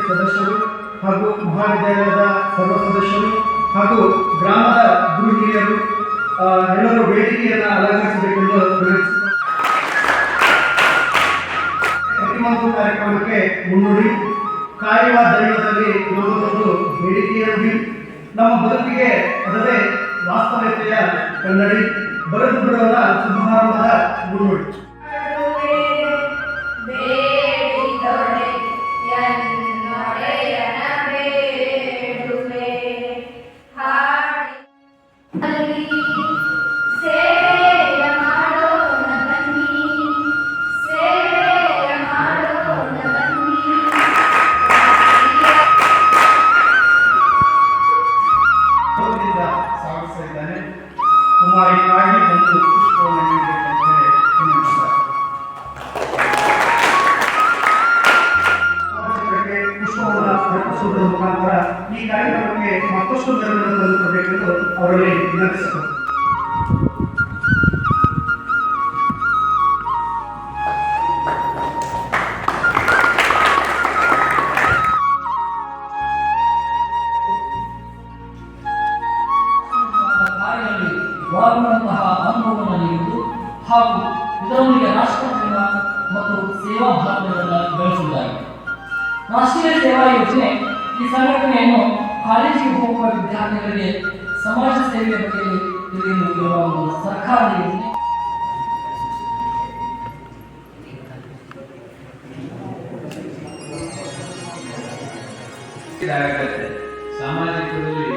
ಸದಸ್ಯರು ಹಾಗೂ ಮಹಾವಿದ್ಯಾಲಯದ ಸರ್ವ ಸದಸ್ಯರು ಹಾಗೂ ಗ್ರಾಮದ ಗುರು ಹಿರಿಯರು ಎಲ್ಲರೂ ವೇದಿಕೆಯನ್ನು ಅಲಂಕರಿಸಬೇಕೆಂದು ವಿನಂತಿಸುತ್ತೇನೆ. ಪ್ರತಿಯೊಂದು ಕಾರ್ಯಕ್ರಮಕ್ಕೆ ಮುನ್ನುಡಿ ಕಾಯುವ ದೈವದಲ್ಲಿ ನೋಡುವುದು ಬೇಡಿಕೆಯ ನುಡಿ. ನಮ್ಮ ಬದುಕಿಗೆ ಅದರೇ ವಾಸ್ತವತೆಯ ಕನ್ನಡಿ ಬರೆದು ಬಿಡುವ ಶುಭಾರಂಭದ ಮುನ್ನುಡಿ. ಕುಮಾರಿಗಾಗಿ ಒಂದು ಪುಷ್ಪವನ್ನು ನೀಡಬೇಕಂತೇಳಿ ಪುಷ್ಪವನ್ನು ಅರ್ಪಿಸುವುದರ ಮುಖಾಂತರ ಈ ಕಾರ್ಯಕ್ರಮಕ್ಕೆ ಮತ್ತಷ್ಟು ಮೆರುಗನ್ನು ತಂದುಕೊಡಬೇಕೆಂದು ಅವರಲ್ಲಿ ವಿನಂತಿಸುತ್ತಾರೆ. ಒಳಗೊಂಡಂತಹ ಅನುಭವವನ್ನು ನೀಡುವುದು ಹಾಗೂ ಇದರೊಂದಿಗೆ ರಾಷ್ಟ್ರಪ್ರೇಮ ಮತ್ತು ಸೇವಾ ಭಾವನೆಗಳನ್ನು ಬೆಳೆಸುವುದಾಗಿದೆ. ರಾಷ್ಟ್ರೀಯ ಸೇವಾ ಯೋಜನೆ ಈ ಸಂಘಟನೆಯನ್ನು ಕಾಲೇಜಿಗೆ ಹೋಗುವ ವಿದ್ಯಾರ್ಥಿಗಳಿಗೆ ಸಮಾಜ ಸೇವೆಯ ಬಗ್ಗೆ ತಿಳಿಯಲು ಒಂದು ಸರ್ಕಾರದ ಯೋಜನೆ. ಸಮಾಜದಲ್ಲಿ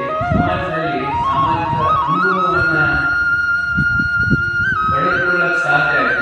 ಸಾಮಾಜಿಕ ಅನುಭವವನ್ನು ಪಡೆದುಕೊಳ್ಳಕ್ಕೆ ಸಾಧ್ಯ ಆಗುತ್ತೆ.